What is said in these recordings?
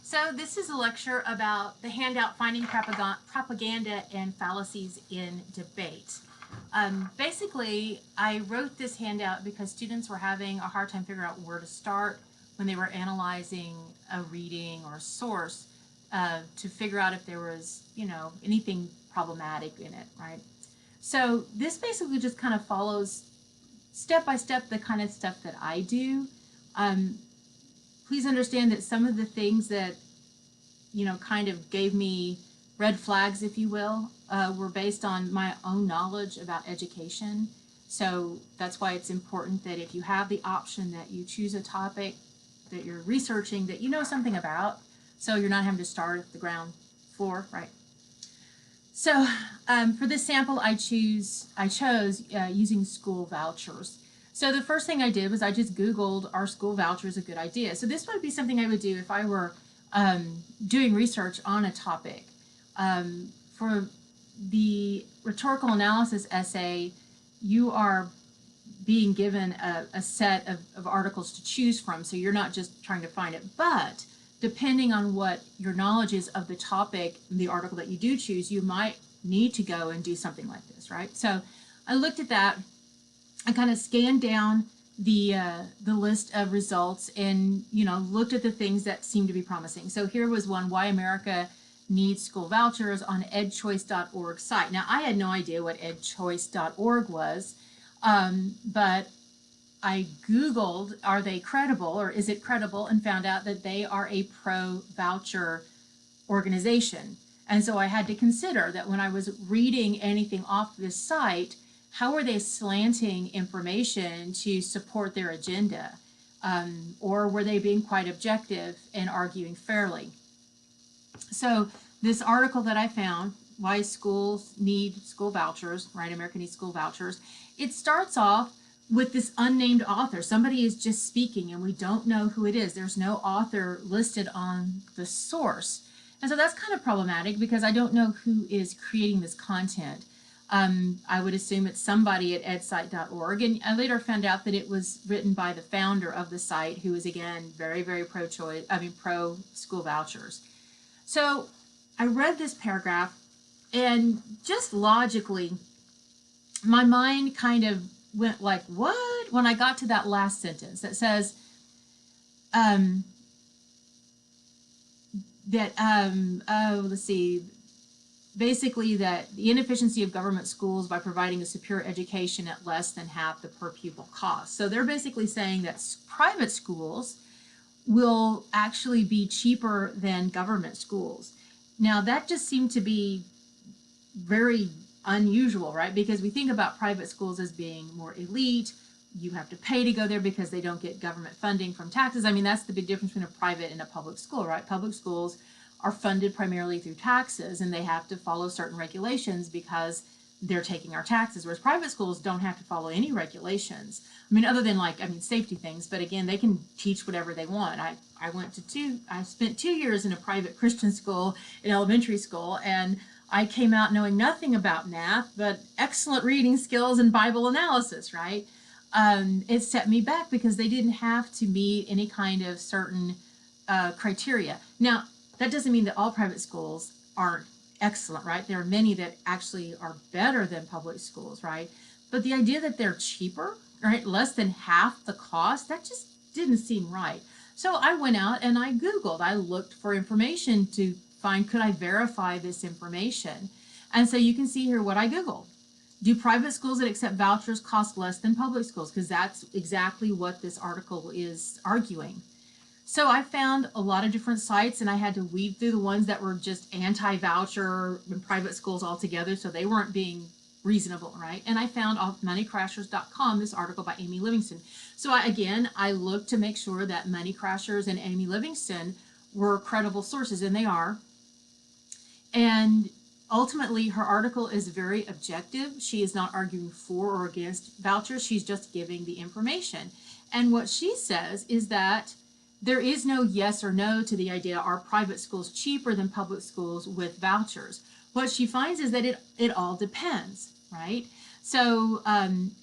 So this is a lecture about the handout Finding Propaganda and Fallacies in Debate. Basically, I wrote this handout because students were having a hard time figuring out where to start when they were analyzing a reading or a source to figure out if there was, anything problematic in it, right? So this basically just kind of follows step by step the kind of stuff that I do. Please understand that some of the things that, kind of gave me red flags, if you will, were based on my own knowledge about education. So that's why it's important that if you have the option that you choose a topic that you're researching that you know something about, so you're not having to start at the ground floor, right? So for this sample, I chose using school vouchers. So the first thing I did was I just Googled, are school vouchers a good idea? So this would be something I would do if I were doing research on a topic. For the rhetorical analysis essay, you are being given a set of articles to choose from, so you're not just trying to find it. But depending on what your knowledge is of the topic, the article that you do choose, you might need to go and do something like this, right? So I looked at that. I kind of scanned down the list of results and, looked at the things that seemed to be promising. So here was one, Why America Needs School Vouchers, on edchoice.org site. Now, I had no idea what edchoice.org was, but I Googled, are they credible or is it credible, and found out that they are a pro-voucher organization. And so I had to consider that when I was reading anything off this site, how are they slanting information to support their agenda? Or were they being quite objective and arguing fairly? So this article that I found, Why Schools Need School Vouchers, right? America Needs School Vouchers. It starts off with this unnamed author. Somebody is just speaking and we don't know who it is. There's no author listed on the source. And so that's kind of problematic because I don't know who is creating this content. I would assume it's somebody at edsite.org, and I later found out that it was written by the founder of the site, who is again very, very pro school vouchers. So I read this paragraph, and just logically, my mind kind of went like, what? When I got to that last sentence that says, let's see, basically that the inefficiency of government schools by providing a superior education at less than half the per pupil cost. So they're basically saying that private schools will actually be cheaper than government schools. Now that just seemed to be very unusual, right? Because we think about private schools as being more elite. You have to pay to go there because they don't get government funding from taxes. I mean, that's the big difference between a private and a public school, right? Public schools are funded primarily through taxes, and they have to follow certain regulations because they're taking our taxes, whereas private schools don't have to follow any regulations. I mean, other than safety things, but again, they can teach whatever they want. I spent 2 years in a private Christian school in elementary school, and I came out knowing nothing about math, but excellent reading skills and Bible analysis, right? It set me back because they didn't have to meet any kind of certain criteria. Now, that doesn't mean that all private schools aren't excellent, right? There are many that actually are better than public schools, right? But the idea that they're cheaper, right, less than half the cost, that just didn't seem right. So I went out and I Googled. I looked for information to find, could I verify this information? And so you can see here what I Googled. Do private schools that accept vouchers cost less than public schools? Because that's exactly what this article is arguing. So I found a lot of different sites, and I had to weed through the ones that were just anti-voucher and private schools altogether, so they weren't being reasonable, right? And I found off moneycrashers.com this article by Amy Livingston. So I looked to make sure that Money Crashers and Amy Livingston were credible sources, and they are. And ultimately, her article is very objective. She is not arguing for or against vouchers. She's just giving the information. And what she says is that there is no yes or no to the idea, are private schools cheaper than public schools with vouchers? What she finds is that it all depends, right? So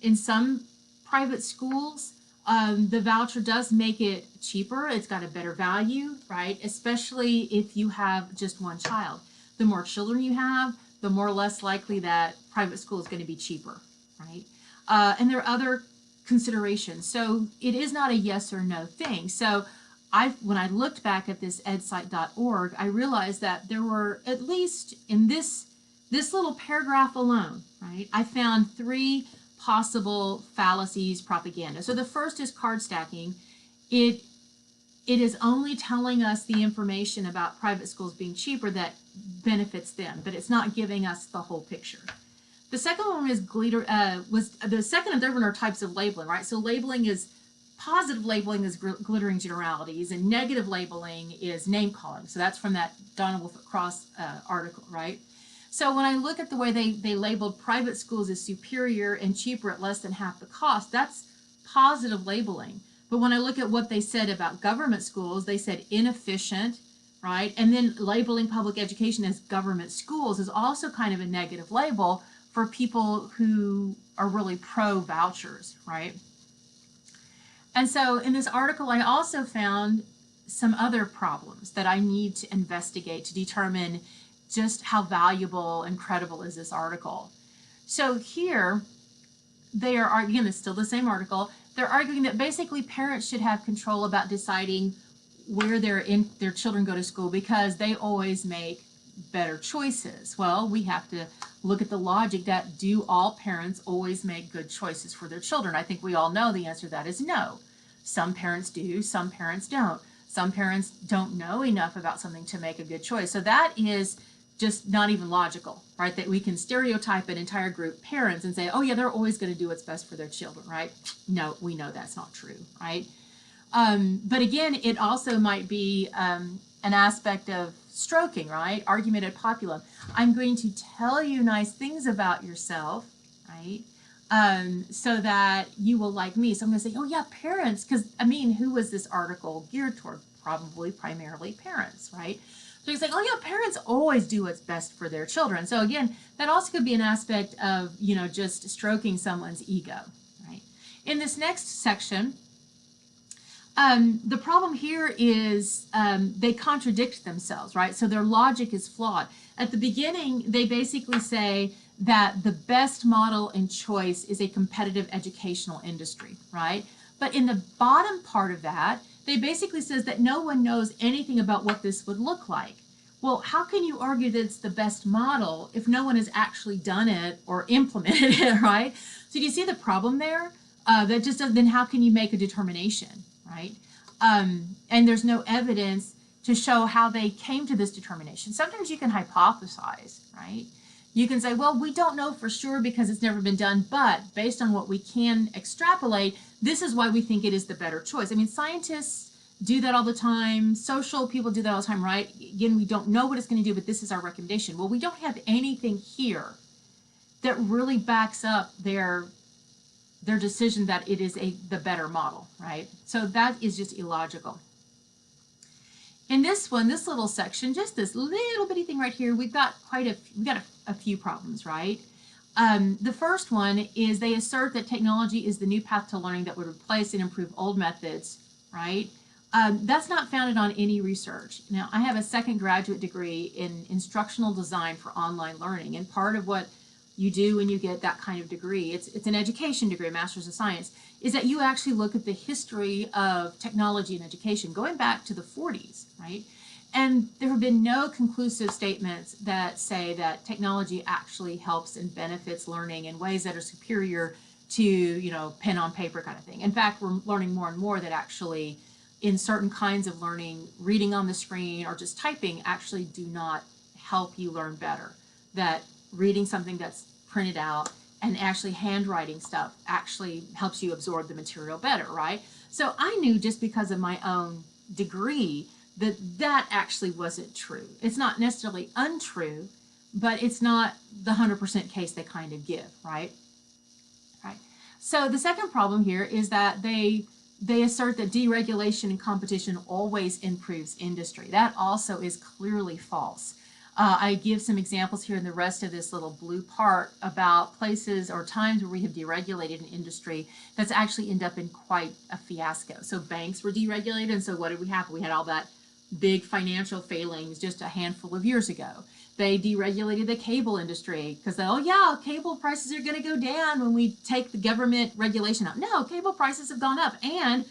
in some private schools, The voucher does make it cheaper. It's got a better value, right? Especially if you have just one child. The more children you have, the more or less likely that private school is going to be cheaper, right? And there are other considerations. So it is not a yes or no thing. So when I looked back at this edsite.org, I realized that there were, at least in this little paragraph alone, right, I found 3 possible fallacies propaganda. So the first is card stacking. It is only telling us the information about private schools being cheaper that benefits them, but it's not giving us the whole picture. The second one is the second and third one are types of labeling, right? So positive labeling is glittering generalities, and negative labeling is name calling. So that's from that Donna Wolf-Cross article, right? So when I look at the way they labeled private schools as superior and cheaper at less than half the cost, that's positive labeling. But when I look at what they said about government schools, they said inefficient, right? And then labeling public education as government schools is also kind of a negative label for people who are really pro vouchers, right? And so in this article, I also found some other problems that I need to investigate to determine just how valuable and credible is this article. So here, they are arguing, it's still the same article, they're arguing that basically parents should have control about deciding where their children go to school because they always make better choices. Well, we have to look at the logic that do all parents always make good choices for their children? I think we all know the answer to that is no. Some parents do, some parents don't. Some parents don't know enough about something to make a good choice. So that is just not even logical, right? That we can stereotype an entire group of parents and say, oh yeah, they're always going to do what's best for their children, right? No, we know that's not true, right? But again, it also might be an aspect of stroking, right? Argument ad populum. I'm going to tell you nice things about yourself, right? So that you will like me. So I'm going to say, oh yeah, parents, because I mean, who was this article geared toward? Probably primarily parents, right? So he's like, oh yeah, parents always do what's best for their children. So again, that also could be an aspect of, just stroking someone's ego, right? In this next section, the problem here is they contradict themselves, right? So their logic is flawed. At the beginning, they basically say that the best model and choice is a competitive educational industry, right? But in the bottom part of that, they basically says that no one knows anything about what this would look like. Well, how can you argue that it's the best model if no one has actually done it or implemented it, right? So do you see the problem there? That just doesn't, then how can you make a determination, right? And there's no evidence to show how they came to this determination. Sometimes you can hypothesize, right? You can say, well, we don't know for sure because it's never been done, but based on what we can extrapolate, this is why we think it is the better choice. I mean, scientists do that all the time. Social people do that all the time, right? Again, we don't know what it's going to do, but this is our recommendation. Well, we don't have anything here that really backs up their decision that it is the better model, right? So that is just illogical. In this one, this little section, just this little bitty thing right here, we've got a few problems, right? The first one is they assert that technology is the new path to learning that would replace and improve old methods, right? That's not founded on any research. Now, I have a second graduate degree in instructional design for online learning, and part of what you do when you get that kind of degree, it's an education degree, a master's of science, is that you actually look at the history of technology and education going back to the 40s, right? And there have been no conclusive statements that say that technology actually helps and benefits learning in ways that are superior to, pen on paper kind of thing. In fact, we're learning more and more that actually in certain kinds of learning, reading on the screen or just typing actually do not help you learn better. That reading something that's printed out and actually handwriting stuff actually helps you absorb the material better, right? So I knew just because of my own degree that actually wasn't true. It's not necessarily untrue, but it's not the 100% case they kind of give, right? Right. So the second problem here is that they assert that deregulation and competition always improves industry. That also is clearly false. I give some examples here in the rest of this little blue part about places or times where we have deregulated an industry that's actually ended up in quite a fiasco. So banks were deregulated, and so what did we have? We had all that big financial failings just a handful of years ago. They deregulated the cable industry because, oh yeah, cable prices are going to go down when we take the government regulation out. No, cable prices have gone up. And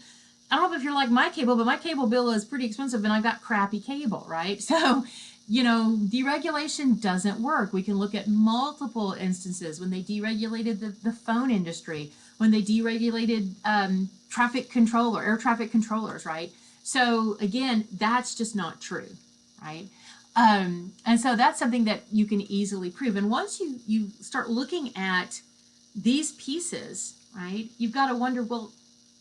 I don't know if you're like my cable, but my cable bill is pretty expensive and I got crappy cable, right? So, deregulation doesn't work. We can look at multiple instances when they deregulated the phone industry, when they deregulated air traffic controllers, right? So again, that's just not true, right? And so that's something that you can easily prove. And once you start looking at these pieces, right, you've got to wonder, well,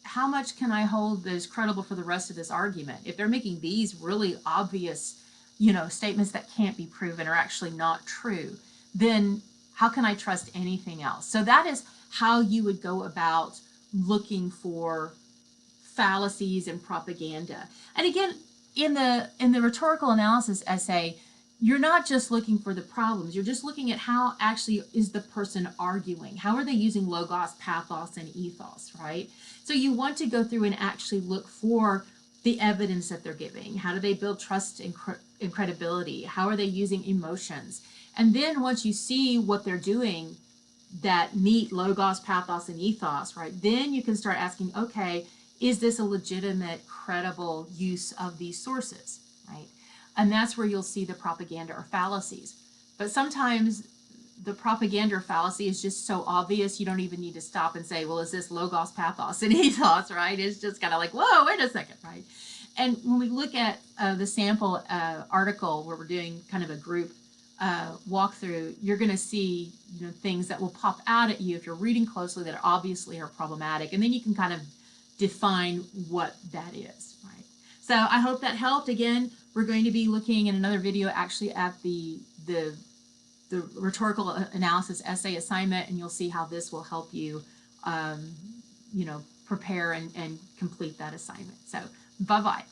how much can I hold that is credible for the rest of this argument? If they're making these really obvious, statements that can't be proven or actually not true, then how can I trust anything else? So that is how you would go about looking for fallacies and propaganda. And again, in the rhetorical analysis essay, you're not just looking for the problems, you're just looking at how actually is the person arguing. How are they using logos, pathos, and ethos, right? So you want to go through and actually look for the evidence that they're giving. How do they build trust and credibility? How are they using emotions? And then once you see what they're doing that meet logos, pathos, and ethos, right, then you can start asking, okay, is this a legitimate, credible use of these sources, right? And that's where you'll see the propaganda or fallacies. But sometimes the propaganda or fallacy is just so obvious, you don't even need to stop and say, well, is this logos, pathos, and ethos, right? It's just kind of like, whoa, wait a second, right? And when we look at the sample article where we're doing kind of a group walkthrough, you're going to see things that will pop out at you if you're reading closely that obviously are problematic. And then you can kind of define what that is, right? So I hope that helped. Again, we're going to be looking in another video actually at the rhetorical analysis essay assignment, and you'll see how this will help you, prepare and complete that assignment. So bye-bye.